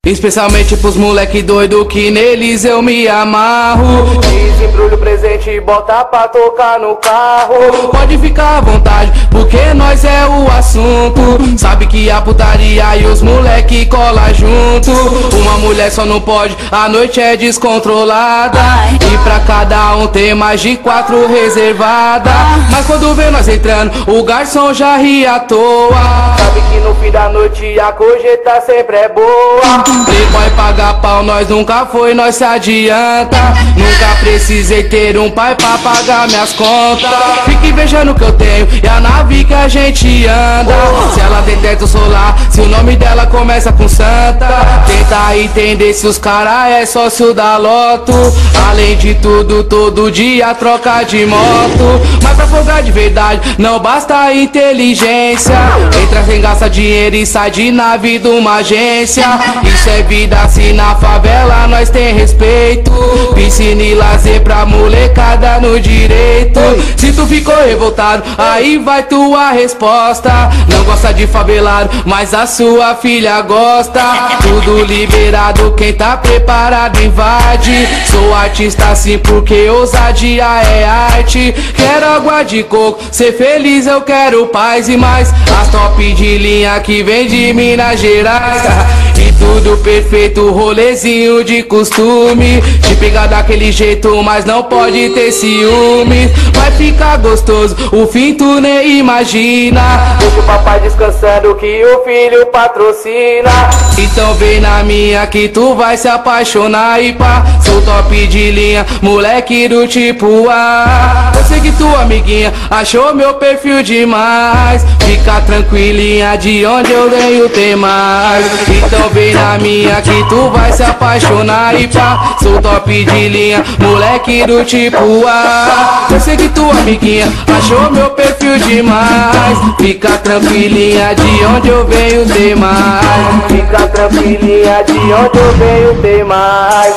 Especialmente pros moleque doido que neles eu me amarro. Desembrulha o presente e bota pra tocar no carro. Pode ficar à vontade, porque nós é o assunto. Sabe que a putaria e os moleque cola junto. Uma mulher só não pode, a noite é descontrolada. E pra cada um tem mais de 4 reservadas. Mas quando vê nós entrando, o garçom já ri à toa. Sabe que no fim da noite a gorjeta sempre é boa. Playboy paga pau, nós nunca foi, nós se adianta. Nunca precisei ter um pai pra pagar minhas contas. Fica invejando o que eu tenho e a nave que a gente anda. Se ela tem teto solar, se o nome dela começa com Santa. Tenta entender se os cara é sócio da Loto. Além de tudo, todo dia troca de moto. Mas pra folgar de verdade, não basta a inteligência. Entra sem gasta dinheiro e sai de nave de uma agência. Isso é vida, assim na favela nós tem respeito. Piscina e lazer pra molecada no direito. Se tu ficou revoltado, aí vai tua resposta. Não gosta de favelado, mas a sua filha gosta. Tudo liberado, quem tá preparado invade. Sou artista assim porque ousadia é arte. Quero água de coco, ser feliz eu quero paz e mais. As top de linha que vem de Minas Gerais. E tudo perfeito, rolezinho de costume. Te pegar daquele jeito, mas não pode ter ciúme. Vai ficar gostoso, o fim tu nem imagina. Deixa o papai descansando que o filho patrocina. Então vem na minha que tu vai se apaixonar. E pá, sou top de linha, moleque do tipo A. Eu sei que tua amiguinha achou meu perfil demais. Fica tranquilinha, de onde eu venho tem mais. Então vem na minha que tu vai se apaixonar. E pá, sou top de linha, moleque do tipo A. Eu sei que tua amiguinha achou meu perfil demais. Fica tranquilinha, de onde eu venho tem mais. Fica tranquilinha, de onde eu venho tem mais.